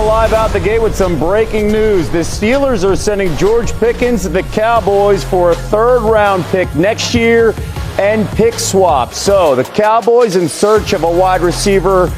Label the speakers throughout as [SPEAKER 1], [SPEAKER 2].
[SPEAKER 1] live out the gate with some breaking news. The Steelers are sending George Pickens to the Cowboys for a third-round pick next year and pick swap. So the Cowboys in search of a wide receiver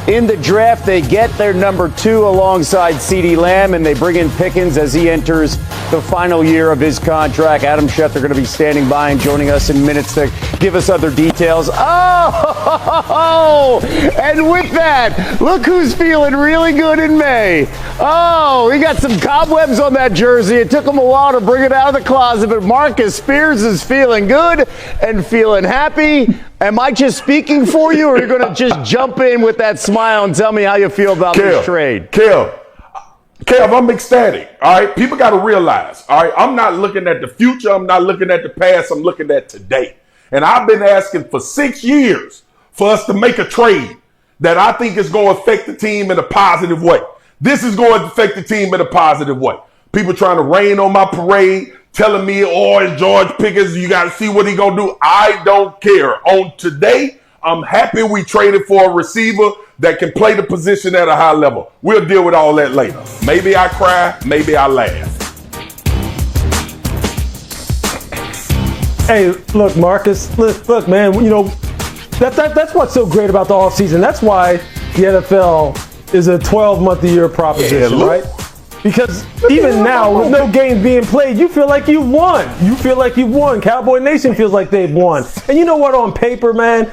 [SPEAKER 1] in the draft. They get their number 2 alongside CeeDee Lamb, and they bring in Pickens as he enters the final year of his contract. Adam Schefter going to be standing by and joining us in minutes to give us other details. Oh, and with that, look who's feeling really good in May. Oh, he got some cobwebs on that jersey. It took him a while to bring it out of the closet, but Marcus Spears is feeling good and feeling happy. Am I just speaking for you, or are you going to just jump in with that smile and tell me how you feel about this trade?
[SPEAKER 2] Kev, I'm ecstatic, all right? People got to realize, all right, I'm not looking at the future. I'm not looking at the past. I'm looking at today. And I've been asking for 6 years for us to make a trade that I think is going to affect the team in a positive way. This is going to affect the team in a positive way. People trying to rain on my parade, telling me, oh, it's George Pickens, you got to see what he going to do. I don't care. On today, I'm happy we traded for a receiver that can play the position at a high level. We'll deal with all that later. Maybe I cry, maybe I laugh.
[SPEAKER 3] Hey, look, Marcus, look, man, you know, that's what's so great about the offseason. That's why the NFL is a 12-month-a-year proposition, right? Because even now, with no games being played, you feel like you've won. You feel like you've won. Cowboy Nation feels like they've won. And you know what? On paper, man,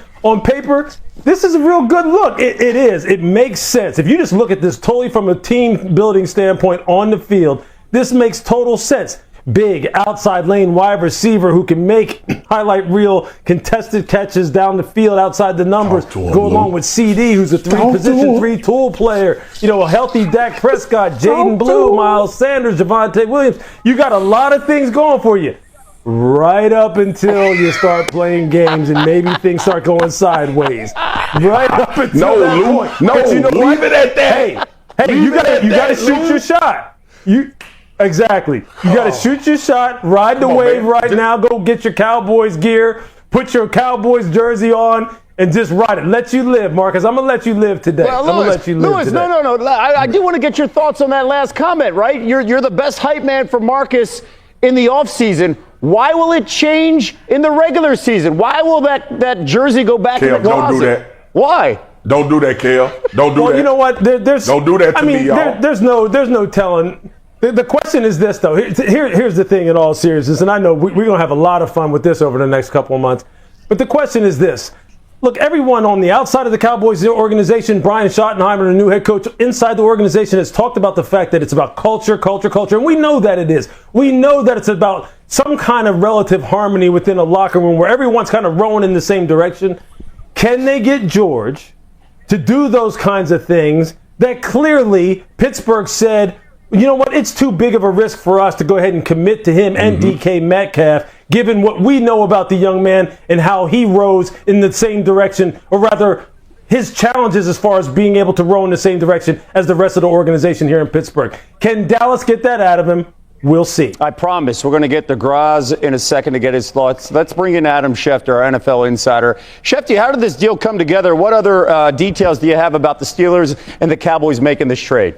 [SPEAKER 3] this is a real good look. It is. It makes sense. If you just look at this totally from a team-building standpoint on the field, this makes total sense. Big outside lane wide receiver who can make highlight reel contested catches down the field outside the numbers. Go along with CD, who's a three tool player. You know, a healthy Dak Prescott, Jaden Blue, Miles Sanders, Javonte Williams. You got a lot of things going for you. Right up until you start playing games and maybe things start going sideways. Right up until that point.
[SPEAKER 2] No,
[SPEAKER 3] you know
[SPEAKER 2] leave it at that.
[SPEAKER 3] Hey, you gotta shoot your shot. Exactly. You got to shoot your shot, ride the wave right now, go get your Cowboys gear, put your Cowboys jersey on, and just ride it. Let you live, Marcus. I'm going to let you live today.
[SPEAKER 1] Well, Louis, no. I do want to get your thoughts on that last comment, right? You're the best hype man for Marcus in the offseason. Why will it change in the regular season? Why will that jersey go back in the closet?
[SPEAKER 2] Don't do that.
[SPEAKER 1] Why?
[SPEAKER 2] Don't do that, Kel. Don't do that.
[SPEAKER 3] Well, you know what?
[SPEAKER 2] Don't do that to me, y'all.
[SPEAKER 3] There's no telling. The question is this, though. Here's the thing in all seriousness, and I know we're going to have a lot of fun with this over the next couple of months. But the question is this. Look, everyone on the outside of the Cowboys organization, Brian Schottenheimer, the new head coach, inside the organization has talked about the fact that it's about culture. And we know that it is. We know that it's about some kind of relative harmony within a locker room where everyone's kind of rowing in the same direction. Can they get George to do those kinds of things that clearly Pittsburgh said, you know what, it's too big of a risk for us to go ahead and commit to him and DK Metcalf, given what we know about the young man and how he rose in the same direction, or rather his challenges as far as being able to row in the same direction as the rest of the organization here in Pittsburgh. Can Dallas get that out of him? We'll see.
[SPEAKER 1] I promise. We're going to get to Graz in a second to get his thoughts. Let's bring in Adam Schefter, our NFL insider. Schefter, how did this deal come together? What other details do you have about the Steelers and the Cowboys making this trade?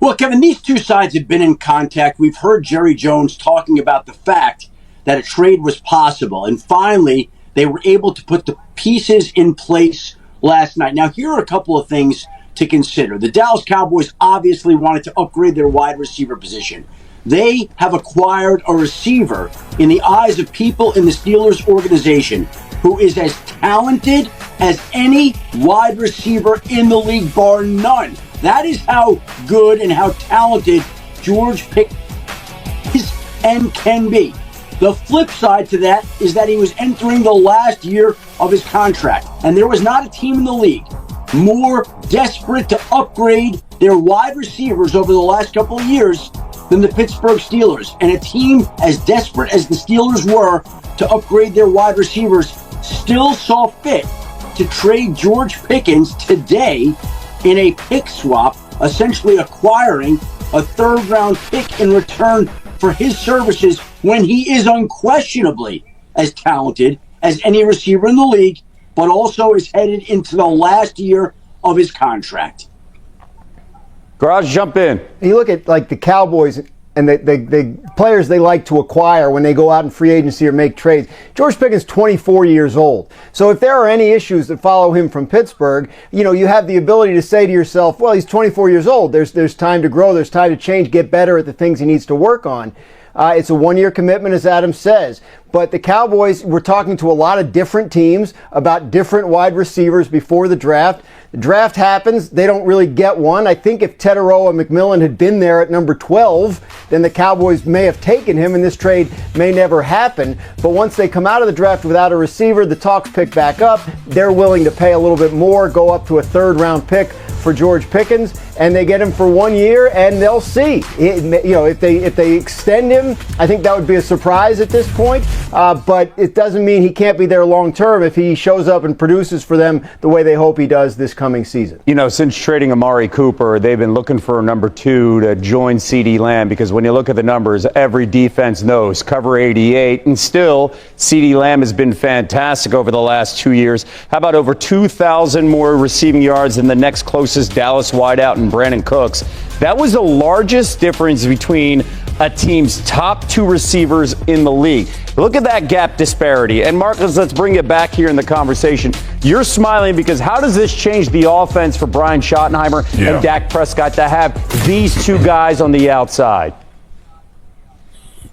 [SPEAKER 4] Well, Kevin, these two sides have been in contact. We've heard Jerry Jones talking about the fact that a trade was possible. And finally, they were able to put the pieces in place last night. Now, here are a couple of things to consider. The Dallas Cowboys obviously wanted to upgrade their wide receiver position. They have acquired a receiver in the eyes of people in the Steelers organization who is as talented as any wide receiver in the league, bar none. That is how good and how talented George Pickens is and can be. The flip side to that is that he was entering the last year of his contract, and there was not a team in the league more desperate to upgrade their wide receivers over the last couple of years than the Pittsburgh Steelers. And a team as desperate as the Steelers were to upgrade their wide receivers still saw fit to trade George Pickens today in a pick swap, essentially acquiring a third-round pick in return for his services when he is unquestionably as talented as any receiver in the league, but also is headed into the last year of his contract.
[SPEAKER 1] Garage, jump in.
[SPEAKER 5] You look at like the Cowboys and the players they like to acquire when they go out in free agency or make trades. George Pickens, 24 years old. So if there are any issues that follow him from Pittsburgh, you have the ability to say to yourself, well, he's 24 years old. There's time to grow. There's time to change, get better at the things he needs to work on. It's a 1-year commitment, as Adam says. But the Cowboys were talking to a lot of different teams about different wide receivers before the draft. The draft happens. They don't really get one. I think if Teteroa McMillan had been there at number 12, then the Cowboys may have taken him, and this trade may never happen. But once they come out of the draft without a receiver, the talks pick back up. They're willing to pay a little bit more, go up to a third-round pick for George Pickens, and they get him for 1 year, and they'll see. If they extend him, I think that would be a surprise at this point. But it doesn't mean he can't be there long term if he shows up and produces for them the way they hope he does this coming season.
[SPEAKER 1] Since trading Amari Cooper, they've been looking for a number 2 to join CeeDee Lamb, because when you look at the numbers, every defense knows cover 88, and still CeeDee Lamb has been fantastic over the last 2 years. How about over 2,000 more receiving yards than the next closest Dallas wideout in Brandon Cooks? That was the largest difference between a team's top 2 receivers in the league. Look at that gap disparity. And Marcus, let's bring it back here in the conversation. You're smiling because how does this change the offense for Brian Schottenheimer and Dak Prescott to have these 2 guys on the outside?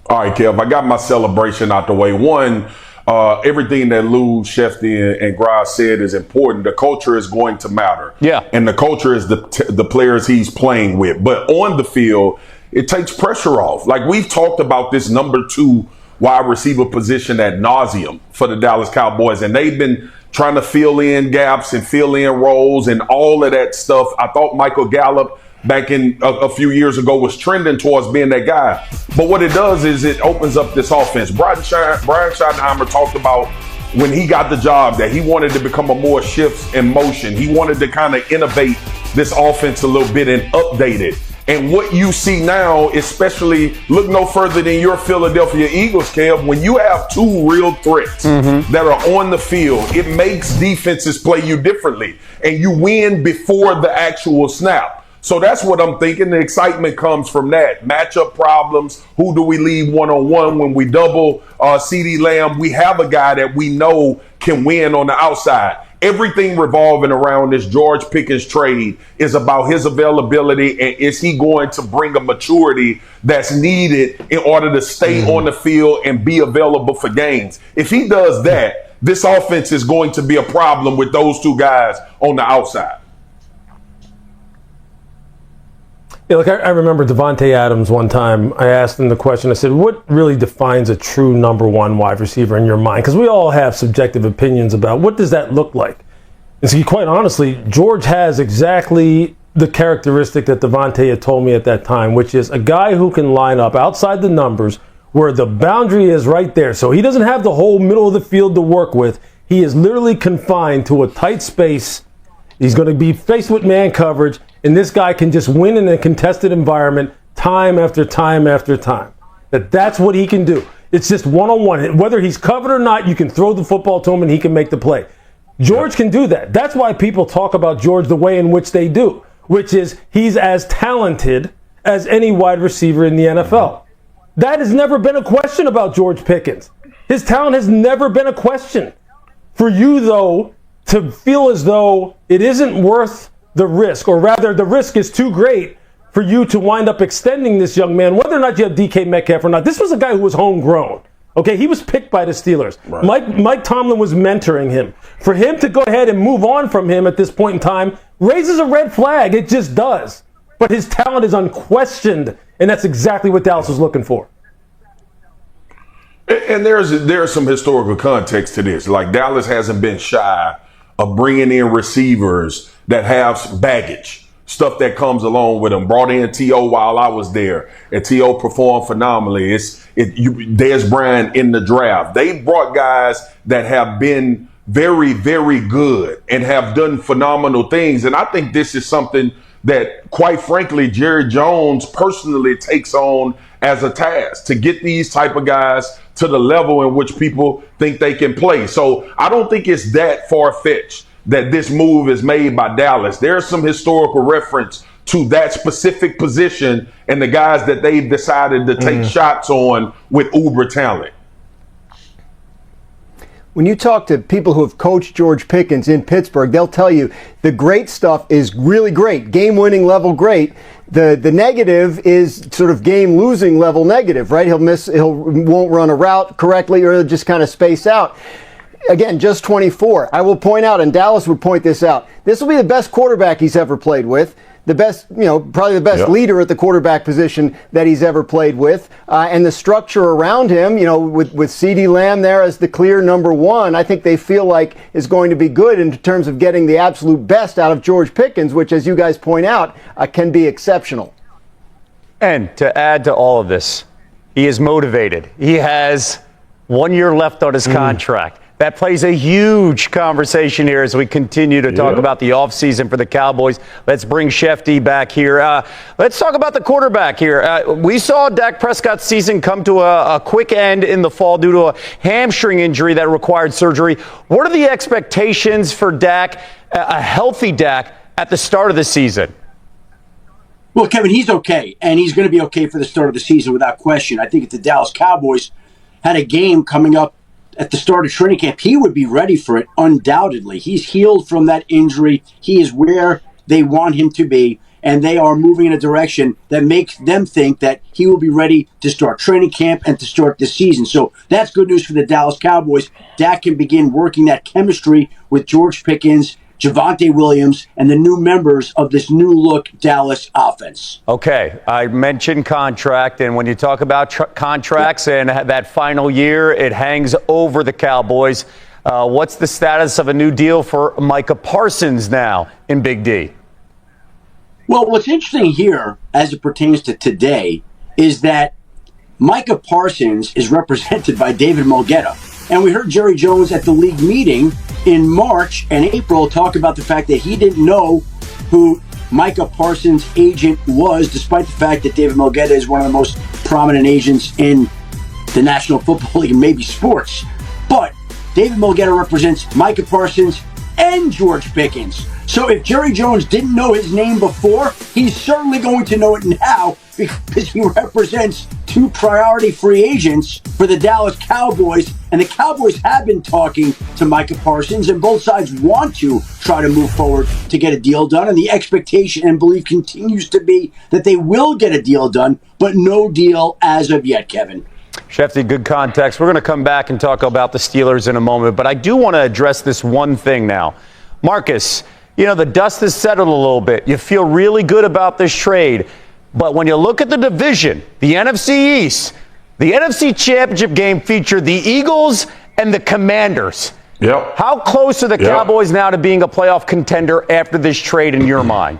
[SPEAKER 2] All right, Kev, I got my celebration out the way. One, everything that Lou, Shefty, and Graz said is important. The culture is going to matter. Yeah. And the culture is the players he's playing with. But on the field, it takes pressure off. Like, we've talked about this number 2 wide receiver position ad nauseum for the Dallas Cowboys, and they've been trying to fill in gaps and fill in roles and all of that stuff. I thought Michael Gallup back in a few years ago was trending towards being that guy. But what it does is it opens up this offense. Brian Schottenheimer talked about when he got the job that he wanted to become a more shifts in motion. He wanted to kind of innovate this offense a little bit and update it. And what you see now, especially look no further than your Philadelphia Eagles, Kev, when you have 2 real threats that are on the field, it makes defenses play you differently. And you win before the actual snap. So that's what I'm thinking. The excitement comes from that. Matchup problems. Who do we leave one-on-one when we double CeeDee Lamb? We have a guy that we know can win on the outside. Everything revolving around this George Pickens trade is about his availability, and is he going to bring a maturity that's needed in order to stay on the field and be available for games. If he does that, this offense is going to be a problem with those 2 guys on the outside.
[SPEAKER 3] Yeah, look, I remember Devontae Adams one time. I asked him the question. I said, what really defines a true number 1 wide receiver in your mind? Because we all have subjective opinions about what does that look like. And so quite honestly, George has exactly the characteristic that Devontae had told me at that time, which is a guy who can line up outside the numbers where the boundary is right there. So he doesn't have the whole middle of the field to work with. He is literally confined to a tight space. He's going to be faced with man coverage. And this guy can just win in a contested environment time after time after time. That's what he can do. It's just one-on-one. Whether he's covered or not, you can throw the football to him and he can make the play. George can do that. That's why people talk about George the way in which they do, which is he's as talented as any wide receiver in the NFL. That has never been a question about George Pickens. His talent has never been a question. For you, though, to feel as though it isn't worth the risk, or rather the risk is too great for you to wind up extending this young man, whether or not you have DK Metcalf or not. This was a guy who was homegrown. Okay, he was picked by the Steelers. Right. Mike Tomlin was mentoring him. For him to go ahead and move on from him at this point in time raises a red flag. It just does. But his talent is unquestioned, and that's exactly what Dallas was looking for.
[SPEAKER 2] And there's some historical context to this. Like, Dallas hasn't been shy of bringing in receivers that have baggage, stuff that comes along with them. Brought in T.O. while I was there, and T.O. performed phenomenally. Dez Bryant in the draft. They brought guys that have been very, very good and have done phenomenal things. And I think this is something that, quite frankly, Jerry Jones personally takes on as a task to get these type of guys to the level in which people think they can play. So I don't think it's that far-fetched that this move is made by Dallas. There's some historical reference to that specific position and the guys that they've decided to take shots on with uber talent.
[SPEAKER 5] When you talk to people who have coached George Pickens in Pittsburgh, they'll tell you the great stuff is really great, game-winning level great. The negative is sort of game-losing level negative, right? He won't run a route correctly, or he'll just kind of space out. Again, just 24. I will point out, and Dallas would point this out, this will be the best quarterback he's ever played with. The best, probably the best leader at the quarterback position that he's ever played with. And the structure around him, with CeeDee Lamb there as the clear number one, I think they feel like is going to be good in terms of getting the absolute best out of George Pickens, which, as you guys point out, can be exceptional.
[SPEAKER 1] And to add to all of this, he is motivated. He has 1 year left on his contract. That plays a huge conversation here as we continue to talk about the offseason for the Cowboys. Let's bring Shefty back here. Let's talk about the quarterback here. We saw Dak Prescott's season come to a quick end in the fall due to a hamstring injury that required surgery. What are the expectations for Dak, a healthy Dak, at the start of the season?
[SPEAKER 4] Well, Kevin, he's okay, and he's going to be okay for the start of the season without question. I think if the Dallas Cowboys had a game coming up at the start of training camp, he would be ready for it, undoubtedly. He's healed from that injury. He is where they want him to be, and they are moving in a direction that makes them think that he will be ready to start training camp and to start this season. So that's good news for the Dallas Cowboys. Dak can begin working that chemistry with George Pickens, Javonte Williams, and the new members of this new-look Dallas offense.
[SPEAKER 1] Okay, I mentioned contract, and when you talk about contracts and that final year, it hangs over the Cowboys. What's the status of a new deal for Micah Parsons now in Big D?
[SPEAKER 4] Well, what's interesting here, as it pertains to today, is that Micah Parsons is represented by David Mulgeta. And we heard Jerry Jones at the league meeting in March and April talk about the fact that he didn't know who Micah Parsons' agent was, despite the fact that David Mulgeta is one of the most prominent agents in the National Football League and maybe sports. But David Mulgeta represents Micah Parsons and George Pickens. So if Jerry Jones didn't know his name before, he's certainly going to know it now because he represents two priority free agents for the Dallas Cowboys. And the Cowboys have been talking to Micah Parsons, and both sides want to try to move forward to get a deal done. And the expectation and belief continues to be that they will get a deal done, but no deal as of yet, Kevin.
[SPEAKER 1] Shefty, good context. We're going to come back and talk about the Steelers in a moment, but I do want to address this one thing now. Marcus, the dust has settled a little bit. You feel really good about this trade. But when you look at the division, the NFC East, the NFC Championship game featured the Eagles and the Commanders.
[SPEAKER 2] Yep.
[SPEAKER 1] How close are the Cowboys now to being a playoff contender after this trade in your mind?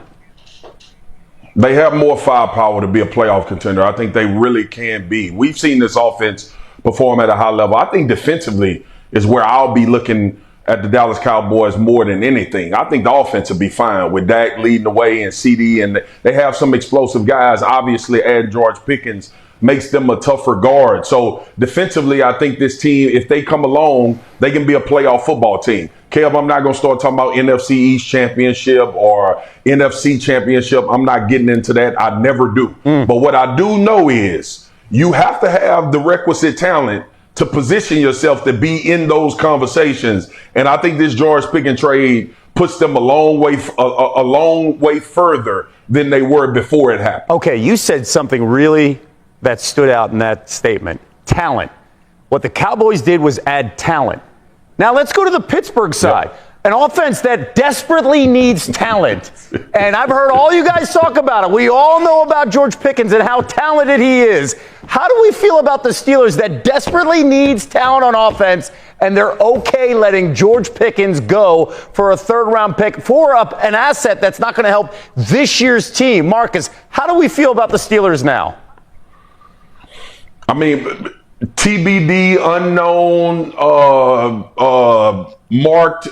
[SPEAKER 2] They have more firepower to be a playoff contender. I think they really can be. We've seen this offense perform at a high level. I think defensively is where I'll be looking at the Dallas Cowboys more than anything. I think the offense will be fine with Dak leading the way and CeeDee, and they have some explosive guys. Obviously, adding George Pickens makes them a tougher guard. So defensively, I think this team, if they come along, they can be a playoff football team. Kev, I'm not going to start talking about NFC East championship or NFC championship. I'm not getting into that. I never do. But what I do know is you have to have the requisite talent to position yourself to be in those conversations. And I think this George Pickens trade puts them a long way further than they were before it happened.
[SPEAKER 1] Okay, you said something really that stood out in that statement. Talent. What the Cowboys did was add talent. Now let's go to the Pittsburgh side. Yep. An offense that desperately needs talent. And I've heard all you guys talk about it. We all know about George Pickens and how talented he is. How do we feel about the Steelers that desperately needs talent on offense, and they're okay letting George Pickens go for a third-round pick for an asset that's not going to help this year's team? Marcus, how do we feel about the Steelers now?
[SPEAKER 2] I mean, TBD, unknown, marked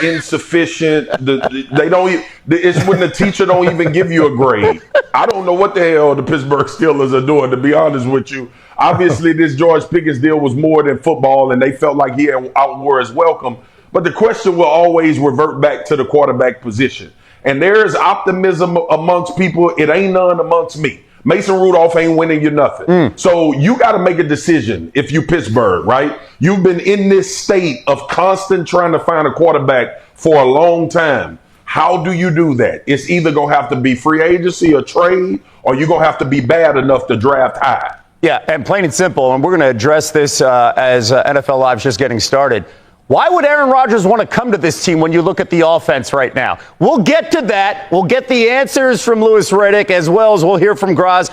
[SPEAKER 2] insufficient. They don't. It's when the teacher don't even give you a grade. I don't know what the hell the Pittsburgh Steelers are doing, to be honest with you. Obviously, this George Pickens deal was more than football, and they felt like he outwore his welcome. But the question will always revert back to the quarterback position. and there is optimism amongst people. It ain't none amongst me. Mason Rudolph ain't winning you nothing. So you got to make a decision if you Pittsburgh, right? You've been in this state of constant trying to find a quarterback for a long time. How do you do that? It's either going to have to be free agency or trade, or you're going to have to be bad enough to draft high.
[SPEAKER 1] Yeah, and plain and simple, and we're going to address this as NFL Live's just getting started. Why would Aaron Rodgers want to come to this team when you look at the offense right now? We'll get to that. We'll get the answers from Louis Riddick, as well as we'll hear from Graz.